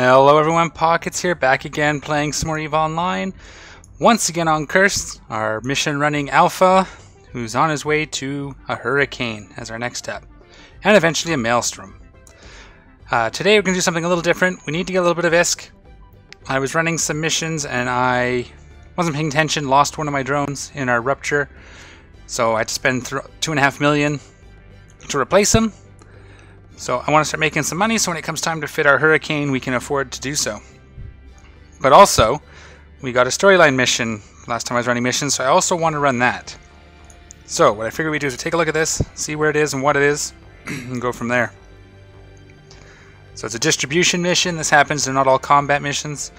Hello everyone, Pockets here, back again playing some more EVE Online. Once again on Cursed, our mission running Alpha, who's on his way to a hurricane as our next step. And eventually a maelstrom. Today we're going to do something a little different. We need to get a little bit of ISK. I was running some missions and I wasn't paying attention, lost one of my drones in our rupture. So I had to spend 2.5 million to replace him. So I want to start making some money so when it comes time to fit our hurricane we can afford to do so. But also, we got a storyline mission last time I was running missions, so I also want to run that. So what I figured we'd do is take a look at this, see where it is and what it is, and go from there. So it's a distribution mission. This happens, they're not all combat missions.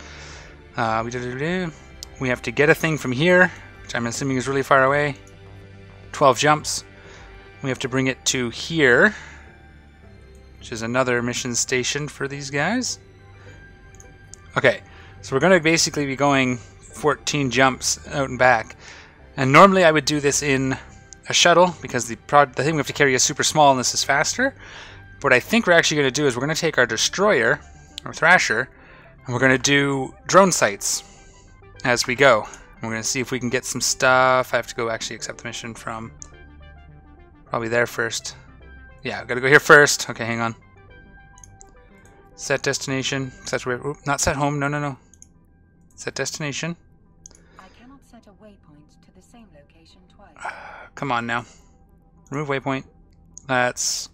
We have to get a thing from here, which I'm assuming is really far away. 12 jumps. We have to bring it to here, which is another mission station for these guys. Okay, so we're going to basically be going 14 jumps out and back. And normally I would do this in a shuttle because the thing we have to carry is super small and this is faster. But what I think we're actually going to do is we're going to take our destroyer, or Thrasher, and we're going to do drone sites as we go. And we're going to see if we can get some stuff. I have to go actually accept the mission from probably there first. Yeah, I've got to go here first. Okay, hang on. Set destination. Set where? Oop, not set home. No. Set destination. I cannot set a waypoint to the same location twice. Come on now. Remove waypoint. That's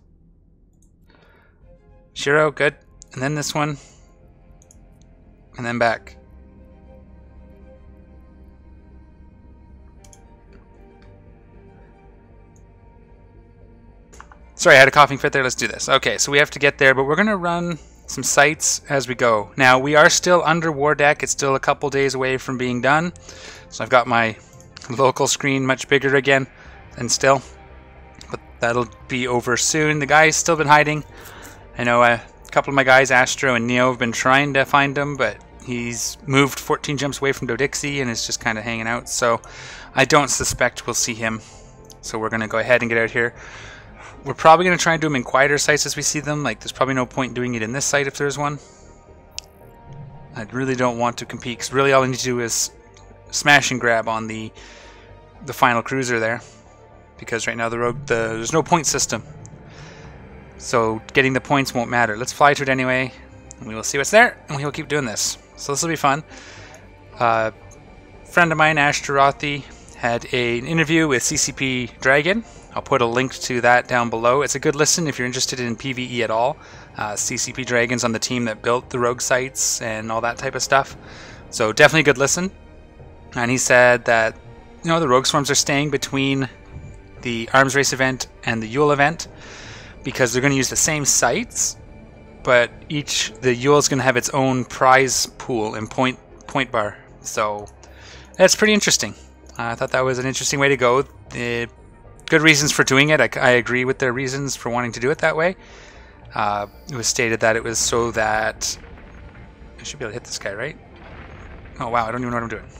Shiro. Good. And then this one. And then back. Sorry, I had a coughing fit there. Let's do this. Okay, so we have to get there, but we're going to run some sites as we go. Now, we are still under War Deck. It's still a couple days away from being done. So I've got my local screen much bigger again, and still. But that'll be over soon. The guy's still been hiding. I know a couple of my guys, Astro and Neo, have been trying to find him, but he's moved 14 jumps away from Dodixie and is just kind of hanging out. So I don't suspect we'll see him. So we're going to go ahead and get out here. We're probably going to try and do them in quieter sites as we see them. Like, there's probably no point doing it in this site if there's one. I really don't want to compete, because really all I need to do is smash and grab on the final cruiser there. Because right now there's no point system. So getting the points won't matter. Let's fly to it anyway, and we will see what's there, and we will keep doing this. So this will be fun. A friend of mine, Ashtarothi, had an interview with CCP Dragon. I'll put a link to that down below. It's a good listen if you're interested in PvE at all. CCP Dragon's on the team that built the rogue sites and all that type of stuff. So definitely a good listen. And he said that, you know, the rogue swarms are staying between the arms race event and the Yule event because they're going to use the same sites, but the Yule is going to have its own prize pool and point bar. So that's pretty interesting. I thought that was an interesting way to go. Good reasons for doing it. I agree with their reasons for wanting to do it that way. It was stated that it was so that I should be able to hit this guy, right? Oh wow, I don't even know what I'm doing.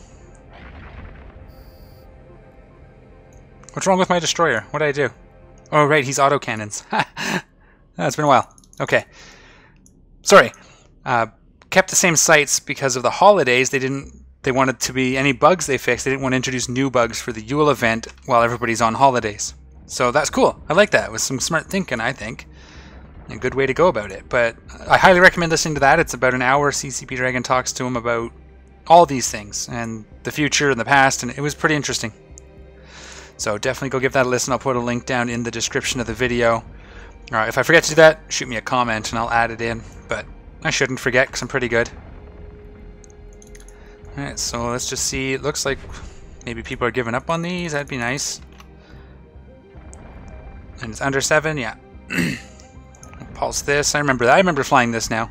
What's wrong with my destroyer? What did I do? Oh right, he's auto cannons. It's been a while. Okay. Sorry. Kept the same sites because of the holidays. They wanted to be any bugs they fixed. They didn't want to introduce new bugs for the Yule event while everybody's on holidays. So that's cool. I like that. It was some smart thinking, I think. A good way to go about it. But I highly recommend listening to that. It's about an hour. CCP Dragon talks to him about all these things and the future and the past, and it was pretty interesting. So definitely go give that a listen. I'll put a link down in the description of the video. Alright, if I forget to do that, shoot me a comment and I'll add it in. But I shouldn't forget because I'm pretty good. Alright, so let's just see. It looks like maybe people are giving up on these. That'd be nice. And it's under 7, yeah. Pulse this. I remember that. I remember flying this now.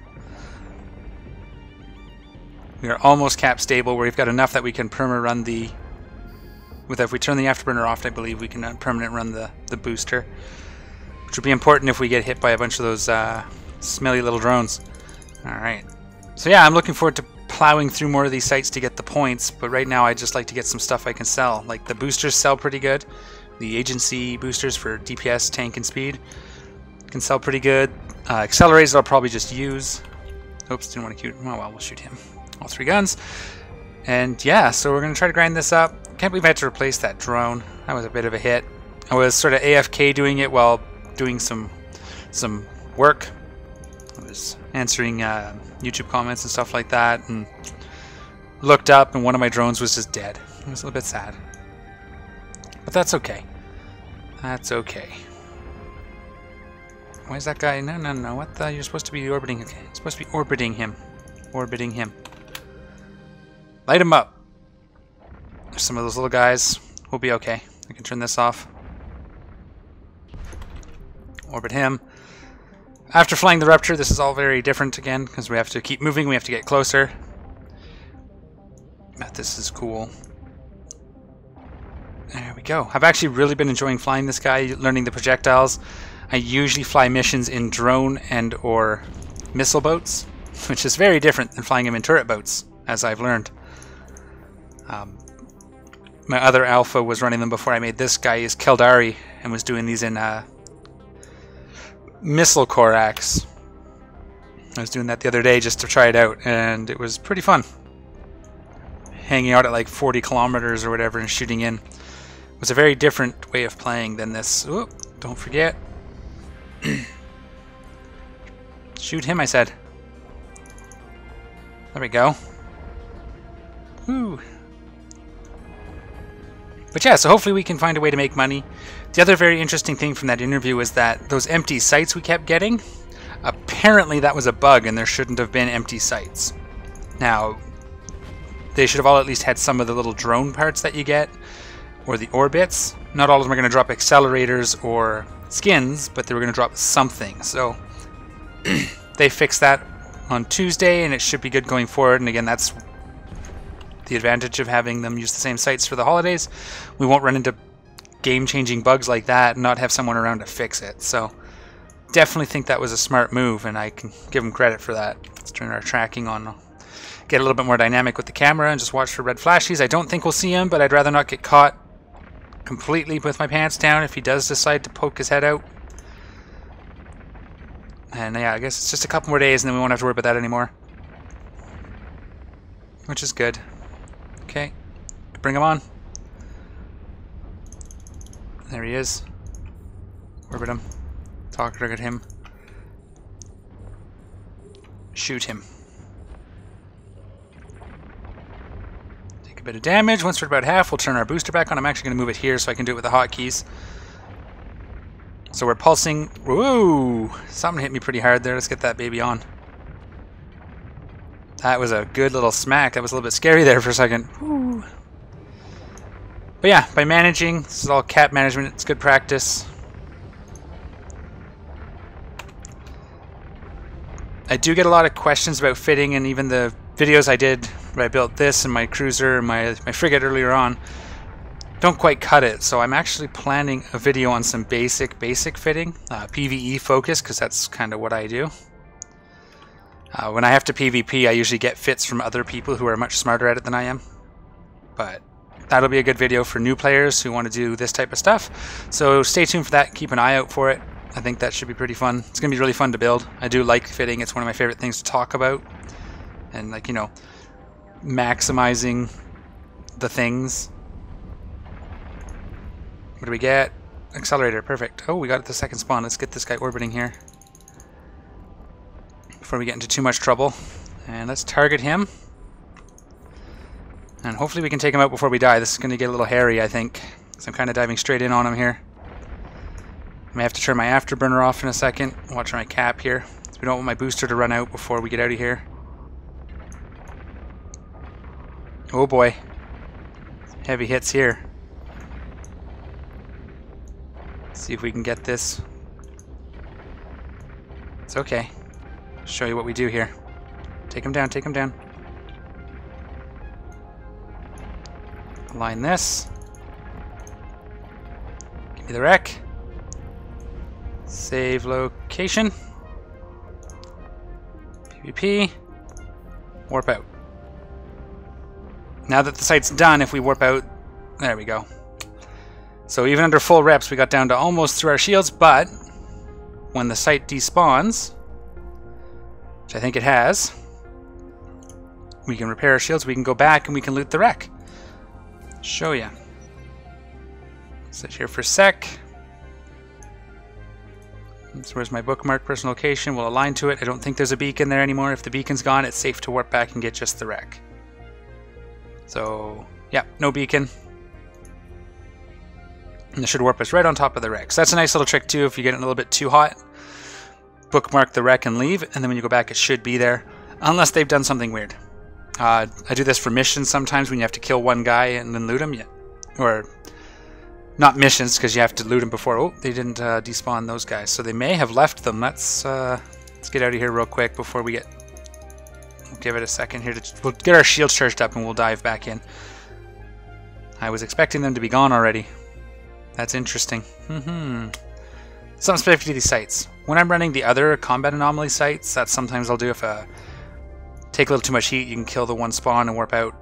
We are almost cap stable where we've got enough that we can perma run the... If we turn the afterburner off, I believe we can permanent run the booster. Which would be important if we get hit by a bunch of those smelly little drones. Alright. So yeah, I'm looking forward to plowing through more of these sites to get the points, but right now I just like to get some stuff I can sell. Like the boosters sell pretty good. The agency boosters for DPS, tank, and speed can sell pretty good. Accelerators I'll probably just use. Oops, didn't want to shoot. Oh well, we'll shoot him. All 3 guns. And yeah, so we're going to try to grind this up. Can't believe I had to replace that drone. That was a bit of a hit. I was sort of AFK doing it while doing some work. I was answering YouTube comments and stuff like that, and looked up and one of my drones was just dead. It was a little bit sad. But that's okay. That's okay. Why is that guy? No. What the? You're supposed to be orbiting. Okay, you're supposed to be orbiting him. Orbiting him. Light him up. There's some of those little guys. We'll be okay. I can turn this off. Orbit him. After flying the Rupture, this is all very different again because we have to keep moving. We have to get closer. But this is cool. There we go. I've actually really been enjoying flying this guy, learning the projectiles. I usually fly missions in drone and or missile boats, which is very different than flying him in turret boats, as I've learned. My other alpha was running them before I made this guy. Is Keldari and was doing these in missile Corax. I was doing that the other day just to try it out, and it was pretty fun. Hanging out at like 40 kilometers or whatever and shooting in. It was a very different way of playing than this. Ooh, don't forget. Shoot him, I said. There we go. Woo. But yeah, so hopefully we can find a way to make money. The other very interesting thing from that interview was that those empty sites we kept getting, apparently that was a bug and there shouldn't have been empty sites. Now, they should have all at least had some of the little drone parts that you get, or the orbits. Not all of them are going to drop accelerators or skins, but they were going to drop something. So they fixed that on Tuesday and it should be good going forward. And again, that's the advantage of having them use the same sites for the holidays. We won't run into game-changing bugs like that and not have someone around to fix it. So definitely think that was a smart move, and I can give them credit for that. Let's turn our tracking on, get a little bit more dynamic with the camera, and just watch for red flashies. I don't think we'll see him, but I'd rather not get caught completely with my pants down if he does decide to poke his head out. And yeah, I guess it's just a couple more days and then we won't have to worry about that anymore. Which is good. Okay, bring him on. There he is. Orbit him. Target him. Shoot him. Take a bit of damage. Once we're about half, we'll turn our booster back on. I'm actually going to move it here so I can do it with the hotkeys. So we're pulsing. Woo! Something hit me pretty hard there. Let's get that baby on. That was a good little smack. That was a little bit scary there for a second. Woo. But yeah, by managing, this is all cap management. It's good practice. I do get a lot of questions about fitting, and even the videos I did where I built this and my cruiser and my frigate earlier on don't quite cut it. So I'm actually planning a video on some basic fitting, PvE focus, because that's kind of what I do. When I have to PvP, I usually get fits from other people who are much smarter at it than I am. But that'll be a good video for new players who want to do this type of stuff. So stay tuned for that. Keep an eye out for it. I think that should be pretty fun. It's going to be really fun to build. I do like fitting. It's one of my favorite things to talk about. And like, you know, maximizing the things. What do we get? Accelerator. Perfect. Oh, we got the second spawn. Let's get this guy orbiting here before we get into too much trouble. And let's target him. And hopefully we can take him out before we die. This is going to get a little hairy, I think. So I'm kind of diving straight in on him here. I may have to turn my afterburner off in a second. Watch my cap here. So we don't want my booster to run out before we get out of here. Oh boy. Heavy hits here. Let's see if we can get this. It's okay. Show you what we do here. Take him down, take him down. Align this. Give me the wreck. Save location. PvP. Warp out. Now that the site's done, if we warp out, there we go. So even under full reps, we got down to almost through our shields, but when the site despawns, which I think it has. We can repair our shields, we can go back, and we can loot the wreck. Show ya. Sit here for a sec. So where's my bookmark? Personal location. We'll align to it. I don't think there's a beacon there anymore. If the beacon's gone, it's safe to warp back and get just the wreck. So, yeah, no beacon. And this should warp us right on top of the wreck. So that's a nice little trick too if you get it a little bit too hot. Bookmark the wreck and leave, and then when you go back it should be there. Unless they've done something weird. I do this for missions sometimes when you have to kill one guy and then loot him. Yeah. Or, not missions because you have to loot them before. Oh, they didn't despawn those guys. So they may have left them. Let's get out of here real quick before we get... We'll give it a second here. We'll get our shields charged up and we'll dive back in. I was expecting them to be gone already. That's interesting. Something specific to these sites. When I'm running the other combat anomaly sites, that's sometimes I'll do if take a little too much heat, you can kill the one spawn and warp out.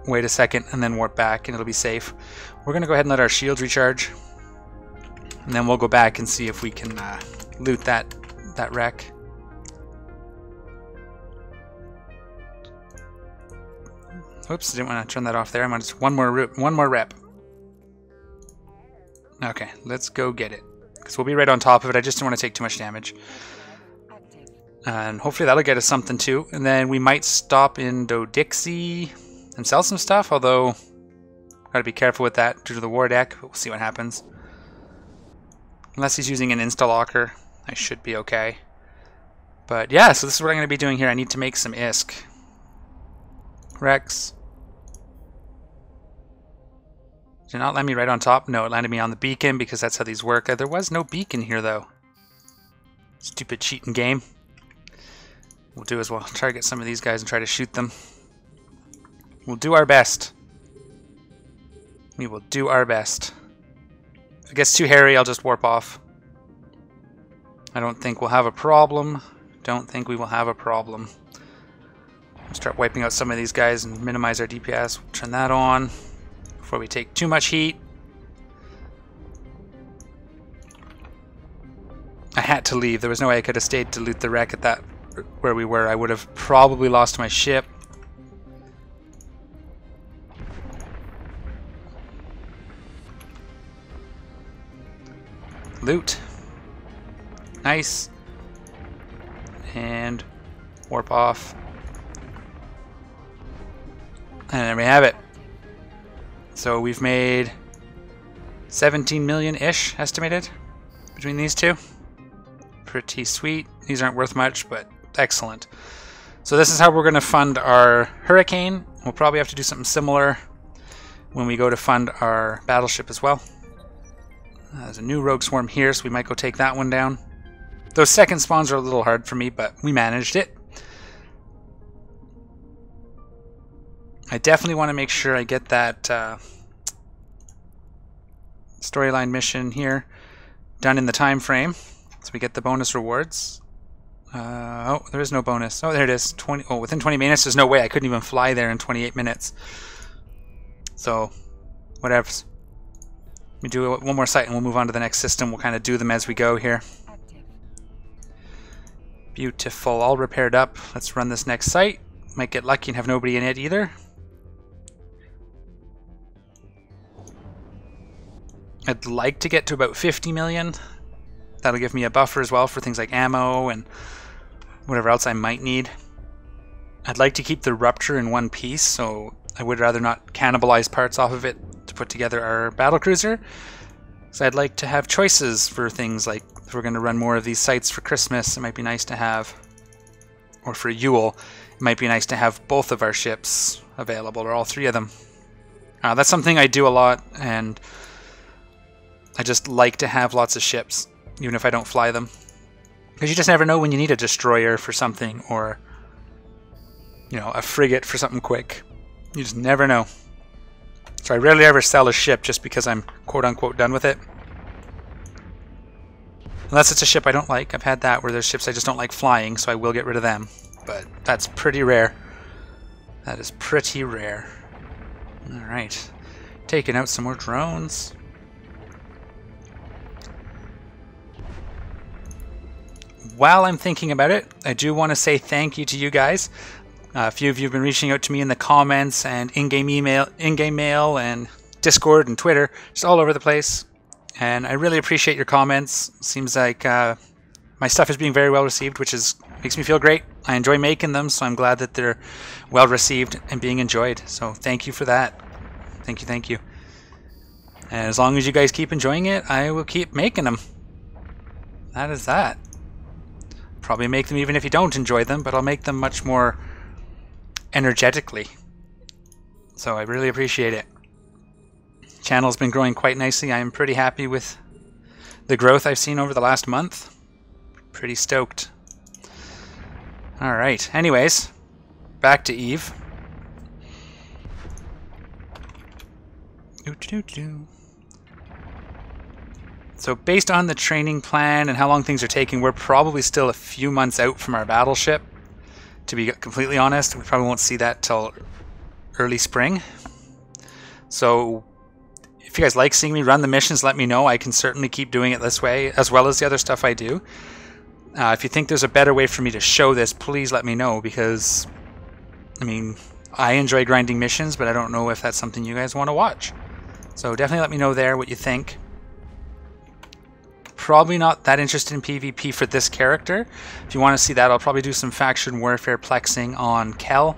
Wait a second and then warp back and it'll be safe. We're going to go ahead and let our shields recharge. And then we'll go back and see if we can loot that wreck. Oops, I didn't want to turn that off there. I'm going to just one more rep. Okay, let's go get it. Because we'll be right on top of it. I just don't want to take too much damage. And hopefully that'll get us something too. And then we might stop in Dodixie and sell some stuff, although gotta be careful with that due to the war deck, but we'll see what happens. Unless he's using an insta-locker, I should be okay. But yeah, so this is what I'm going to be doing here. I need to make some ISK. Rex. Did it not land me right on top? No, it landed me on the beacon because that's how these work. There was no beacon here though. Stupid cheating game. We'll do as well. Try to get some of these guys and try to shoot them. We'll do our best. We will do our best. If it gets too hairy, I'll just warp off. I don't think we'll have a problem. Don't think we will have a problem. We'll start wiping out some of these guys and minimize our DPS. We'll turn that on before we take too much heat. I had to leave. There was no way I could have stayed to loot the wreck at that where we were. I would have probably lost my ship. Loot. Nice. And warp off. And there we have it. So we've made 17 million-ish estimated between these two. Pretty sweet. These aren't worth much, but excellent. So this is how we're going to fund our Hurricane. We'll probably have to do something similar when we go to fund our battleship as well. There's a new Rogue Swarm here, so we might go take that one down. Those second spawns are a little hard for me, but we managed it. I definitely want to make sure I get that storyline mission here done in the time frame, so we get the bonus rewards. Oh, there is no bonus. Oh, there it is. Within 20 minutes. There's no way I couldn't even fly there in 28 minutes. So, whatever. We do one more site and we'll move on to the next system. We'll kind of do them as we go here. Beautiful. All repaired up. Let's run this next site. Might get lucky and have nobody in it either. I'd like to get to about 50 million. That'll give me a buffer as well for things like ammo and whatever else I might need. I'd like to keep the Rupture in one piece, so I would rather not cannibalize parts off of it to put together our battlecruiser. So I'd like to have choices for things like if we're going to run more of these sites for Christmas, it might be nice to have, or for Yule, it might be nice to have both of our ships available, or all three of them. That's something I do a lot, and I just like to have lots of ships, even if I don't fly them. Because you just never know when you need a destroyer for something, or, you know, a frigate for something quick. You just never know. So I rarely ever sell a ship just because I'm quote-unquote done with it. Unless it's a ship I don't like. I've had that where there's ships I just don't like flying, so I will get rid of them. But that's pretty rare. That is pretty rare. Alright. Taking out some more drones. while I'm thinking about it, I do want to say thank you to you guys. A few of you have been reaching out to me in the comments and in-game mail, and Discord and Twitter, just all over the place. And I really appreciate your comments. Seems like my stuff is being very well received, which makes me feel great. I enjoy making them, so I'm glad that they're well received and being enjoyed. So thank you for that. Thank you, thank you. And as long as you guys keep enjoying it, I will keep making them. That is that. Probably make them even if you don't enjoy them, but I'll make them much more energetically. So I really appreciate it. Channel's been growing quite nicely. I am pretty happy with the growth I've seen over the last month. Pretty stoked. Alright, anyways, back to Eve. So based on the training plan and how long things are taking, we're probably still a few months out from our battleship. To be completely honest, we probably won't see that till early spring. So if you guys like seeing me run the missions, let me know. I can certainly keep doing it this way, as well as the other stuff I do. If you think there's a better way for me to show this, please let me know, because, I mean, I enjoy grinding missions, but I don't know if that's something you guys want to watch. So definitely let me know there what you think. Probably not that interested in PvP for this character. If you want to see that, I'll probably do some faction warfare plexing on Kel,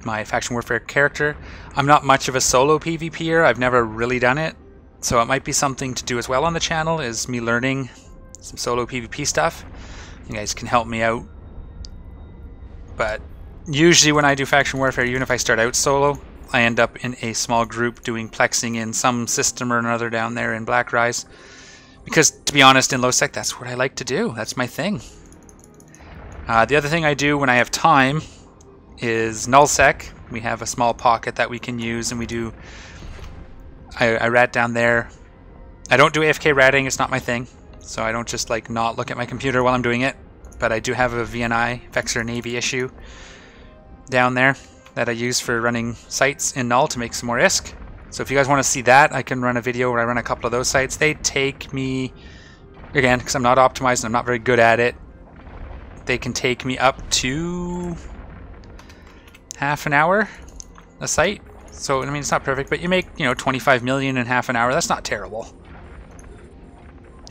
my faction warfare character. I'm not much of a solo PvPer. I've never really done it, so it might be something to do as well on the channel, is me learning some solo PvP stuff. You guys can help me out. But usually when I do faction warfare, even if I start out solo, I end up in a small group doing plexing in some system or another down there in Black Rise. Because, to be honest, in Low-Sec, that's what I like to do. That's my thing. The other thing I do when I have time is Nullsec. We have a small pocket that we can use, and we do... I rat down there. I don't do AFK ratting, it's not my thing. So I don't just like not look at my computer while I'm doing it. But I do have a VNI, Vexor Navy issue, down there that I use for running sites in Null to make some more ISK. So if you guys want to see that, I can run a video where I run a couple of those sites. They take me, again, because I'm not optimized and I'm not very good at it, they can take me up to half an hour a site. So, I mean, it's not perfect, but you make, 25 million in half an hour. That's not terrible.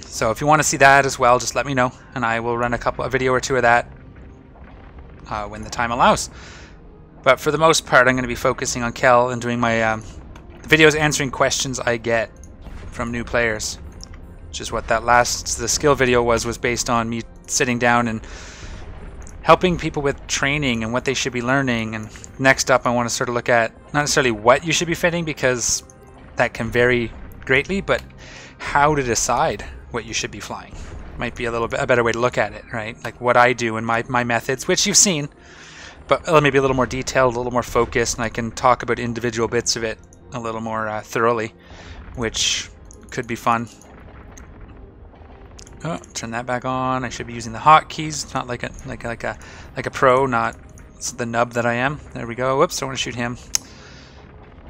So if you want to see that as well, just let me know, and I will run a video or two of that when the time allows. But for the most part, I'm going to be focusing on Kel and doing my videos answering questions I get from new players, which is what the skill video was based on, me sitting down and helping people with training and what they should be learning. And next up, I want to sort of look at not necessarily what you should be fitting, because that can vary greatly, but how to decide what you should be flying might be a better way to look at it, right? Like what I do and my methods, which you've seen, but maybe a little more detailed, a little more focused, and I can talk about individual bits of it a little more thoroughly, which could be fun. Oh, turn that back on. I should be using the hotkeys, not like a pro, not the nub that I am. There we go. Whoops, I want to shoot him.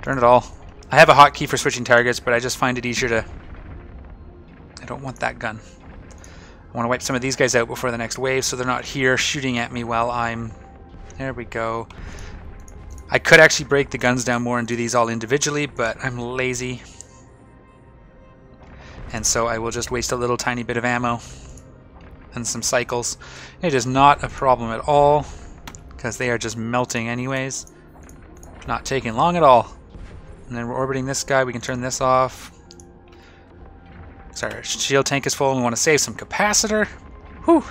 Turn it all. I have a hotkey for switching targets, but I just find it easier to... I don't want that gun. I want to wipe some of these guys out before the next wave, so they're not here shooting at me while I'm... There we go. I could actually break the guns down more and do these all individually, but I'm lazy. And so I will just waste a little tiny bit of ammo and some cycles. It is not a problem at all, because they are just melting anyways. Not taking long at all. And then we're orbiting this guy. We can turn this off. Sorry, our shield tank is full and we want to save some capacitor. Whew.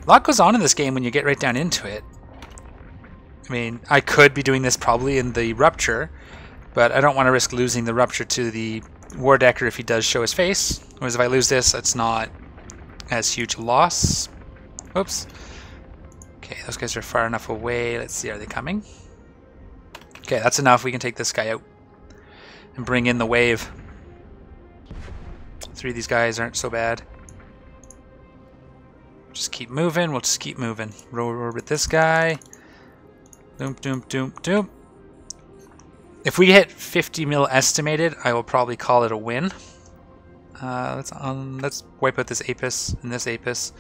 A lot goes on in this game when you get right down into it. I mean, I could be doing this probably in the Rupture, but I don't want to risk losing the Rupture to the Wardecker if he does show his face. Whereas if I lose this, it's not as huge a loss. Oops. Okay, those guys are far enough away. Let's see, are they coming? Okay, that's enough. We can take this guy out and bring in the wave. 3 of these guys aren't so bad. Just keep moving. We'll just keep moving. Orbit this guy. Doom, doom, doom, doom. If we hit 50 mil estimated, I will probably call it a win. Let's wipe out this Apis and this Apis.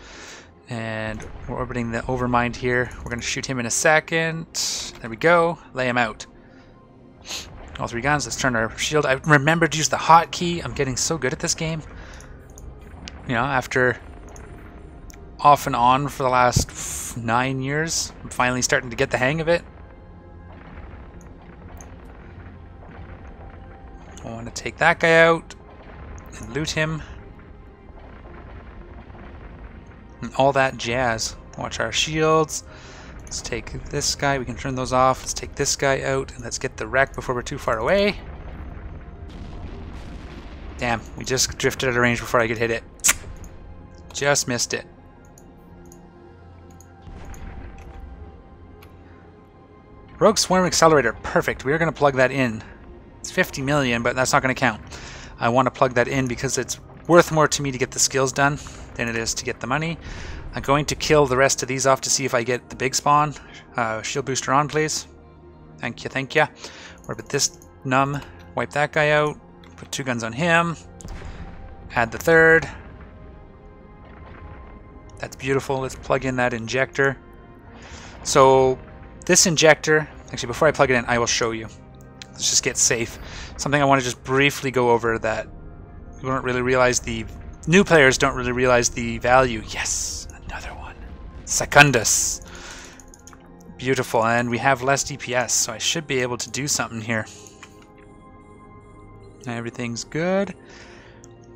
And we're orbiting the Overmind here. We're going to shoot him in a second. There we go. Lay him out. All 3 guns. Let's turn our shield. I remembered to use the hotkey. I'm getting so good at this game. You know, after off and on for the last 9 years, I'm finally starting to get the hang of it. I want to take that guy out and loot him. And all that jazz. Watch our shields. Let's take this guy. We can turn those off. Let's take this guy out and let's get the wreck before we're too far away. Damn, we just drifted out of range before I could hit it. Just missed it. Rogue Swarm Accelerator. Perfect. We are going to plug that in. It's 50 million, but that's not going to count. I want to plug that in because it's worth more to me to get the skills done than it is to get the money. I'm going to kill the rest of these off to see if I get the big spawn. Shield booster on, please. Thank you, thank you. Orbit this numb. Wipe that guy out. Put 2 guns on him. Add the 3rd. That's beautiful. Let's plug in that injector. So this injector, actually before I plug it in, I will show you. Let's just get safe. Something I want to just briefly go over that you don't really realize the new players don't really realize the value. Yes, another one. Secundus. Beautiful, and we have less DPS, so I should be able to do something here. Everything's good.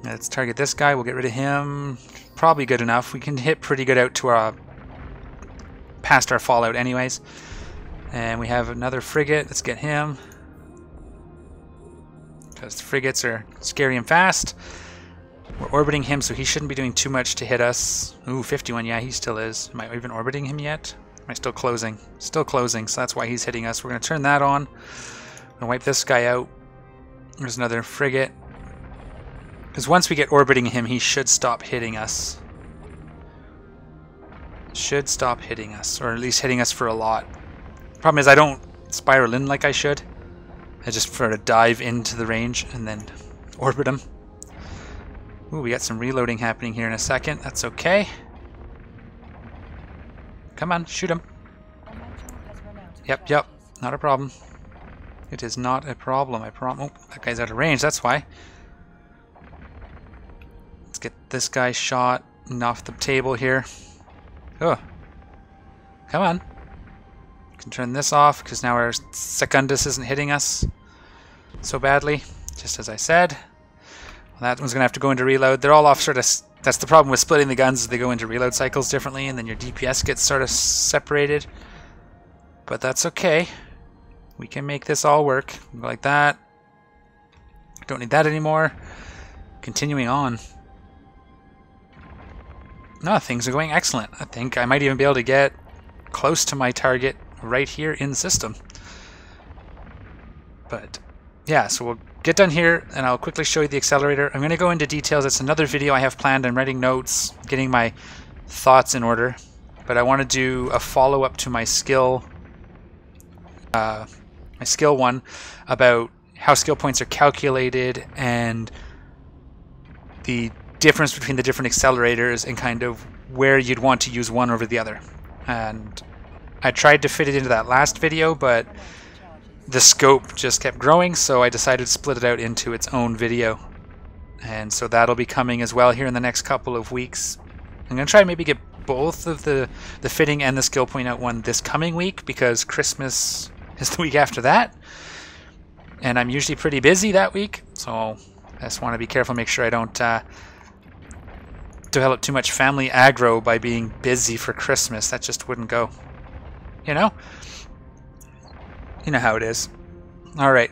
Let's target this guy. We'll get rid of him. Probably good enough. We can hit pretty good out to our past our fallout anyways. And we have another frigate. Let's get him. Because the frigates are scary and fast. We're orbiting him, so he shouldn't be doing too much to hit us. Ooh, 51. Yeah, he still is. Am I even orbiting him yet? Am I still closing? Still closing, so that's why he's hitting us. We're going to turn that on. I'm going to wipe this guy out. There's another frigate. Because once we get orbiting him, he should stop hitting us. Should stop hitting us, or at least hitting us for a lot. Problem is I don't spiral in like I should. I just prefer to dive into the range and then orbit him. Ooh, we got some reloading happening here in a second. That's okay. Come on, shoot him. Yep, yep. Not a problem. It is not a problem. I promise. Oh, that guy's out of range. That's why. Let's get this guy shot and off the table here. Oh. Come on. We can turn this off because now our Secundus isn't hitting us so badly, just as I said. Well, that one's going to have to go into reload. They're all off sort of... That's the problem with splitting the guns, is they go into reload cycles differently, and then your DPS gets sort of separated. But that's okay. We can make this all work. Go like that. Don't need that anymore. Continuing on. No, things are going excellent. I think I might even be able to get close to my target right here in system. But yeah, so we'll get done here and I'll quickly show you the accelerator. I'm going to go into details. It's another video I have planned. I'm writing notes, getting my thoughts in order. But I want to do a follow-up to my skill one about how skill points are calculated and the difference between the different accelerators and kind of where you'd want to use one over the other. And I tried to fit it into that last video, but the scope just kept growing, so I decided to split it out into its own video. And so that'll be coming as well here in the next couple of weeks. I'm going to try and maybe get both of the fitting and the skill point out one this coming week, because Christmas is the week after that. And I'm usually pretty busy that week, so I just want to be careful, make sure I don't develop too much family aggro by being busy for Christmas. That just wouldn't go. You know? You know how it is. Alright.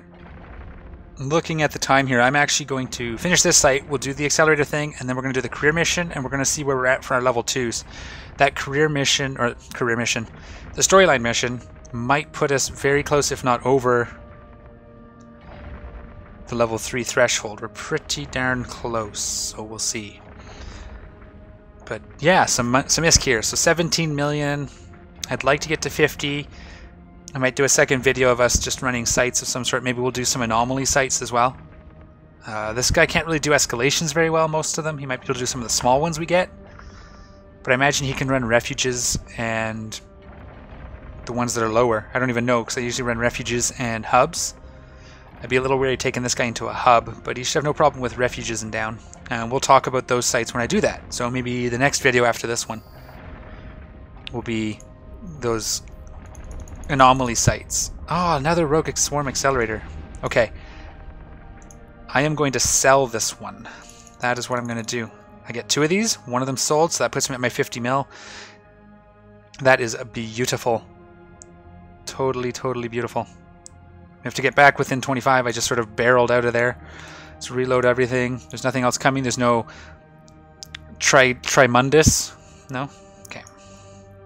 Looking at the time here, I'm actually going to finish this site. We'll do the accelerator thing, and then we're going to do the career mission, and we're going to see where we're at for our level 2s. That career mission, the storyline mission, might put us very close, if not over, the level 3 threshold. We're pretty darn close, so we'll see. But yeah, some ISK here. So 17 million. I'd like to get to 50. I might do a second video of us just running sites of some sort. Maybe we'll do some anomaly sites as well. This guy can't really do escalations very well, most of them. He might be able to do some of the small ones we get. But I imagine he can run refuges and the ones that are lower. I don't even know, because I usually run refuges and hubs. I'd be a little wary taking this guy into a hub, but he should have no problem with refuges and down. And we'll talk about those sites when I do that. So maybe the next video after this one will be those anomaly sites. Oh, another rogue swarm accelerator. Okay. I am going to sell this one. That is what I'm going to do. I get 2 of these. One of them sold, so that puts me at my 50 mil. That is beautiful. Totally, totally beautiful. We have to get back within 25. I just sort of barreled out of there. Let's reload everything. There's nothing else coming. There's no Trimundus. No? Okay.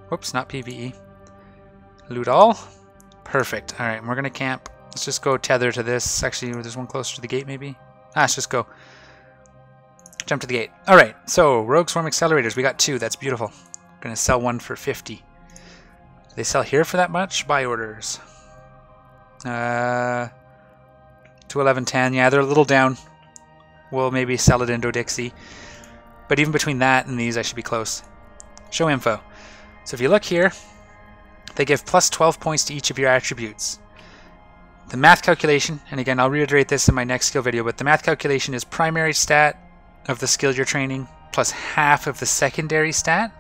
Whoops, not PvE. Loot all. Perfect. Alright, we're going to camp. Let's just go tether to this. Actually, there's one closer to the gate, maybe. Let's just go. Jump to the gate. Alright, so Rogue Swarm Accelerators. We got 2. That's beautiful. I'm going to sell one for 50. Do they sell here for that much? Buy orders. 211.10. Yeah, they're a little down. We'll maybe sell it into Dixie. But even between that and these, I should be close. Show info. So if you look here, they give plus 12 points to each of your attributes. The math calculation, and again, I'll reiterate this in my next skill video, but the math calculation is primary stat of the skill you're training plus half of the secondary stat.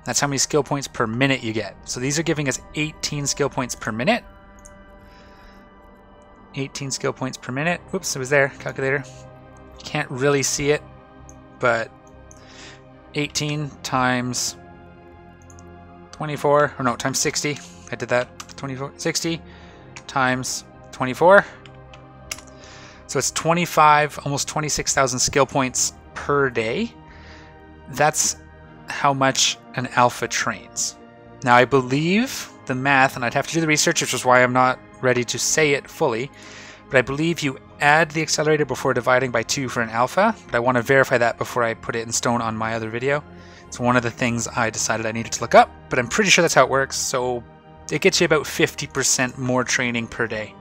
That's how many skill points per minute you get. So these are giving us 18 skill points per minute. 18 skill points per minute. Whoops, it was there, calculator. You can't really see it, but 18 times 24, or no, times 60. I did that. 60 times 24. So it's 25, almost 26,000 skill points per day. That's how much an alpha trains. Now I believe the math, and I'd have to do the research, which is why I'm not ready to say it fully, but I believe you add the accelerator before dividing by 2 for an alpha, but I want to verify that before I put it in stone on my other video. It's one of the things I decided I needed to look up, but I'm pretty sure that's how it works. So it gets you about 50% more training per day.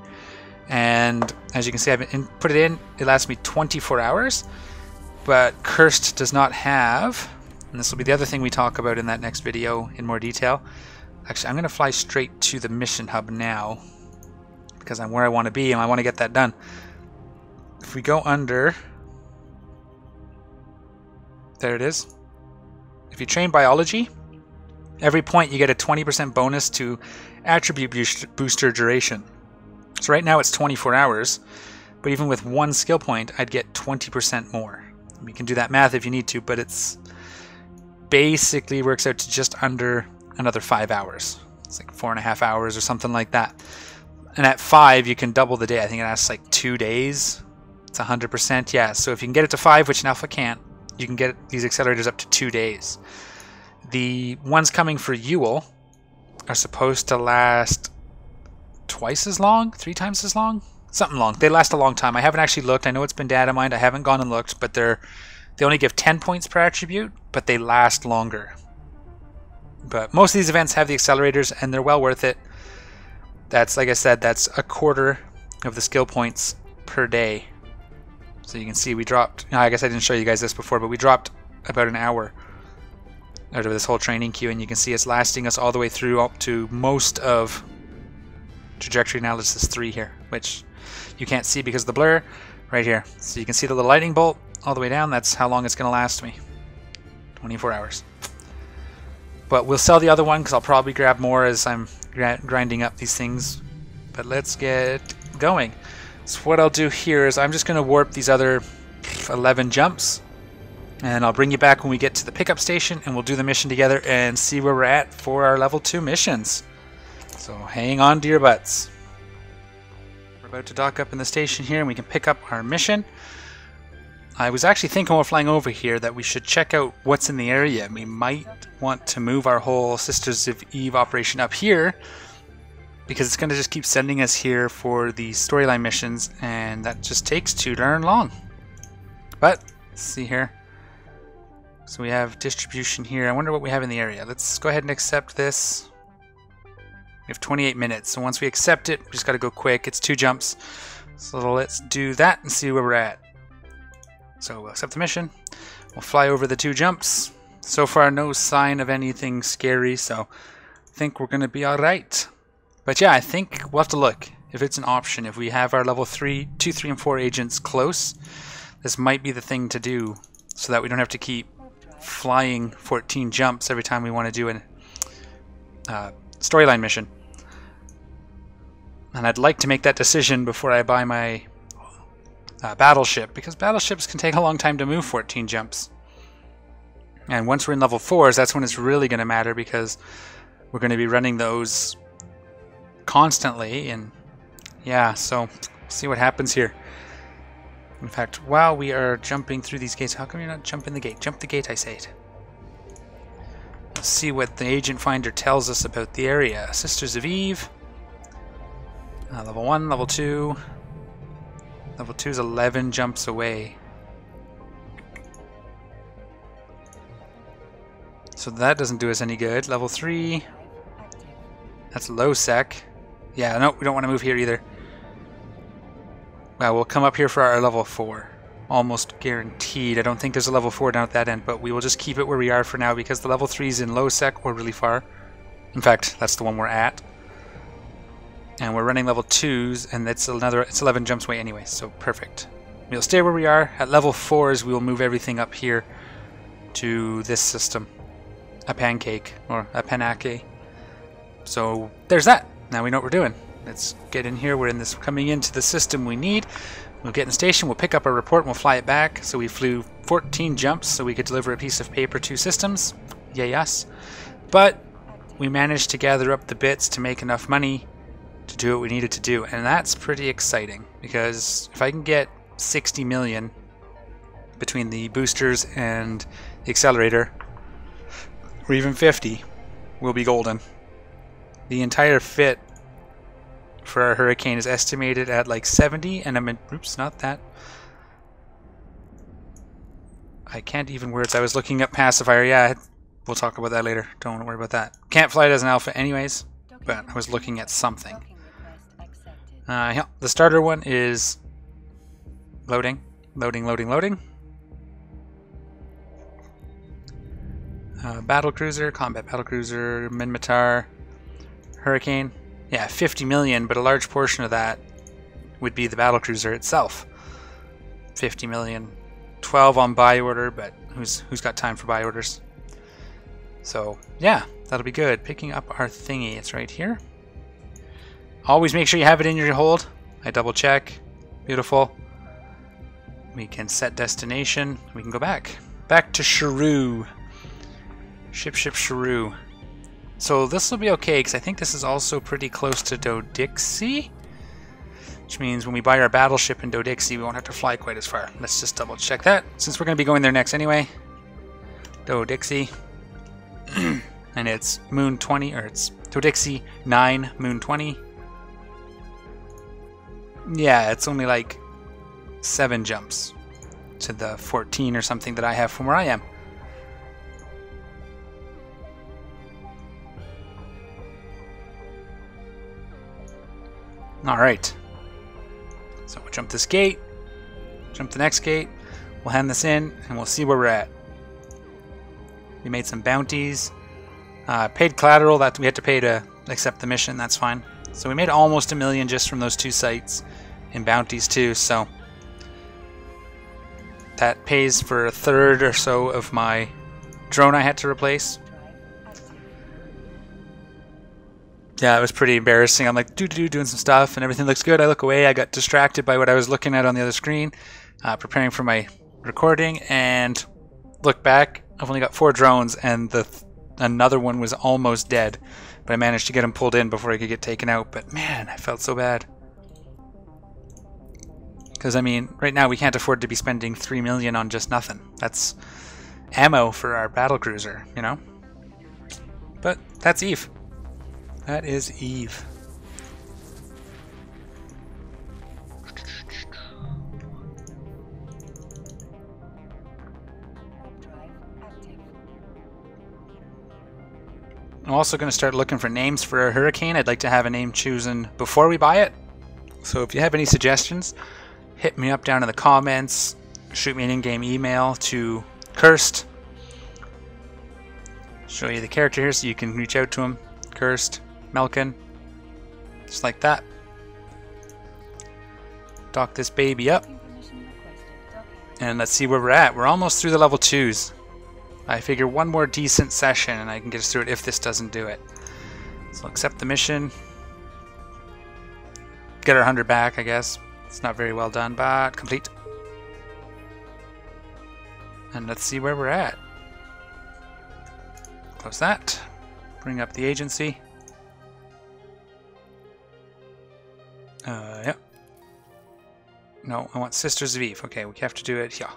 And as you can see, I've put it in, it lasts me 24 hours, but Cursed does not have, and this will be the other thing we talk about in that next video in more detail. Actually, I'm going to fly straight to the mission hub now, because I'm where I want to be and I want to get that done. If we go under, there it is. If you train biology, every point you get a 20% bonus to attribute booster duration. So right now it's 24 hours, but even with 1 skill point, I'd get 20% more. You can do that math if you need to, but it's basically works out to just under another 5 hours. It's like 4.5 hours or something like that. And at 5, you can double the day. I think it lasts like 2 days. It's 100%. Yeah, so if you can get it to 5, which an alpha can't, you can get these accelerators up to 2 days. The ones coming for Ewell are supposed to last twice as long, 3 times as long, something long. They last a long time. I haven't actually looked. I know it's been data mined. I haven't gone and looked, but they only give 10 points per attribute, but they last longer. But most of these events have the accelerators, and they're well worth it. That's, like I said, that's a quarter of the skill points per day. So you can see we dropped, I guess I didn't show you guys this before, but we dropped about an hour out of this whole training queue, and you can see it's lasting us all the way through up to most of Trajectory Analysis 3 here, which you can't see because of the blur right here. So you can see the little lightning bolt all the way down. That's how long it's going to last me. 24 hours. But we'll sell the other one because I'll probably grab more as I'm grinding up these things. But let's get going. So what I'll do here is I'm just going to warp these other 11 jumps, and I'll bring you back when we get to the pickup station, and we'll do the mission together and see where we're at for our level 2 missions. So hang on to your butts. We're about to dock up in the station here, and we can pick up our mission. I was actually thinking while flying over here that we should check out what's in the area. We might want to move our whole Sisters of Eve operation up here, because it's going to just keep sending us here for the storyline missions, and that just takes too darn long. But let's see here. So we have distribution here. I wonder what we have in the area. Let's go ahead and accept this. We have 28 minutes, so once we accept it, we just got to go quick. It's 2 jumps. So let's do that and see where we're at. So we'll accept the mission. We'll fly over the 2 jumps. So far, no sign of anything scary, so I think we're going to be alright. But yeah, I think we'll have to look if it's an option. If we have our level 2, 3, and 4 agents close, this might be the thing to do so that we don't have to keep flying 14 jumps every time we want to do a storyline mission. And I'd like to make that decision before I buy my battleship, because battleships can take a long time to move 14 jumps. And once we're in level 4s, that's when it's really going to matter, because we're going to be running those constantly. And yeah, so see what happens here. In fact, while we are jumping through these gates, how come you're not jumping the gate? Jump the gate, I say it. Let's see what the agent finder tells us about the area. Sisters of Eve. Level 1, level 2. Level 2 is 11 jumps away. So that doesn't do us any good. Level 3. That's low sec. Yeah, no, we don't want to move here either. We'll come up here for our level 4. Almost guaranteed. I don't think there's a level 4 down at that end, but we will just keep it where we are for now because the level 3 is in low sec or really far. In fact, that's the one we're at. And we're running level 2s, and it's 11 jumps away anyway, so perfect. We'll stay where we are. At level 4s, we will move everything up here to this system. A pancake, or a panake. So there's that. Now we know what we're doing. Let's get in here. We're coming into the system we need. We'll get in the station, we'll pick up our report, and we'll fly it back. So we flew 14 jumps so we could deliver a piece of paper to systems. Yay us. But we managed to gather up the bits to make enough money to do what we needed to do. And that's pretty exciting, because if I can get 60 million between the boosters and the accelerator, or even 50, we'll be golden. The entire fit for our Hurricane is estimated at like 70, and I'm in, oops, not that. I can't even words. I was looking up pacifier. Yeah, we'll talk about that later. Don't worry about that. Can't fly it as an alpha anyways, but I was looking at something. Yeah, the starter one is loading. Battlecruiser, combat battlecruiser, Minmatar, Hurricane. Yeah, 50 million, but a large portion of that would be the battlecruiser itself. 50 million. 12 on buy order, but who's got time for buy orders? So, yeah, that'll be good. Picking up our thingy. It's right here. Always make sure you have it in your hold. I double check. Beautiful. We can set destination. We can go back. Back to Sharu. Ship Sharu. So this will be okay, because I think this is also pretty close to Dodixie, which means when we buy our battleship in Dodixie, we won't have to fly quite as far. Let's just double check that, since we're going to be going there next anyway. Dodixie. And it's Moon 20, or it's Dodixie 9, Moon 20. Yeah, it's only like 7 jumps to the 14 or something that I have from where I am. Alright, so we'll jump this gate, jump the next gate, we'll hand this in, and we'll see where we're at. We made some bounties, paid collateral that we had to pay to accept the mission, that's fine. So we made almost $1 million just from those 2 sites, in bounties too, so that pays for 1/3 or so of my drone I had to replace. Yeah, it was pretty embarrassing. I'm like, doing some stuff, and everything looks good. I look away. I got distracted by what I was looking at on the other screen, preparing for my recording, and look back. I've only got 4 drones, and another one was almost dead, but I managed to get him pulled in before he could get taken out. But man, I felt so bad. Because, I mean, right now we can't afford to be spending 3 million on just nothing. That's ammo for our battlecruiser, you know? But that's Eve. That is Eve. I'm also going to start looking for names for our Hurricane. I'd like to have a name chosen before we buy it. So if you have any suggestions, hit me up down in the comments. shoot me an in-game email to Cursed. Show you the character here so you can reach out to him. Cursed, Melkin, just like that. Dock this baby up. And let's see where we're at. We're almost through the level 2s. I figure one more decent session and I can get us through it if this doesn't do it. So accept the mission. Get our 100 back, I guess. It's not very well done, but complete. And let's see where we're at. Close that. Bring up the agency. Yep. No, I want Sisters of Eve. Okay, we have to do it here.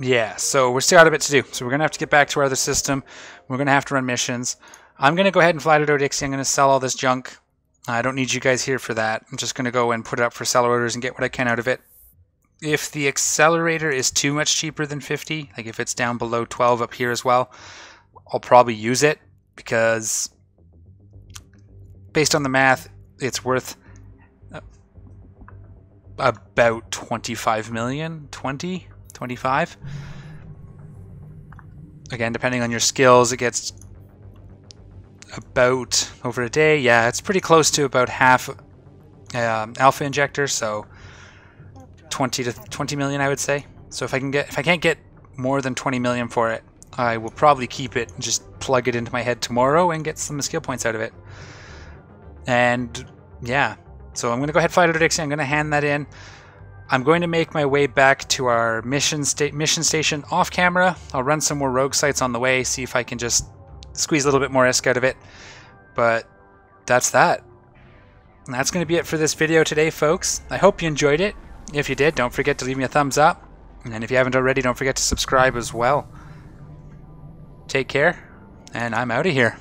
Yeah, so we're still got a bit to do. So we're going to have to get back to our other system. We're going to have to run missions. I'm going to go ahead and fly to Dodixie. I'm going to sell all this junk. I don't need you guys here for that. I'm just going to go and put it up for seller orders and get what I can out of it. If the accelerator is too much cheaper than 50, like if it's down below 12 up here as well, I'll probably use it because based on the math, it's worth about 25 million, 20, 25. Again, depending on your skills, it gets about over a day. Yeah, it's pretty close to about half alpha injector, so 20 million, I would say. So if I can't get more than 20 million for it, I will probably keep it and just plug it into my head tomorrow and get some skill points out of it. And yeah, so I'm going to go ahead and fly to Dodixie. I'm going to hand that in. I'm going to make my way back to our mission station off camera. I'll run some more rogue sites on the way, see if I can just squeeze a little bit more ISK out of it. But that's that. And that's going to be it for this video today, folks. I hope you enjoyed it. If you did, don't forget to leave me a thumbs up. And if you haven't already, don't forget to subscribe as well. Take care, and I'm out of here.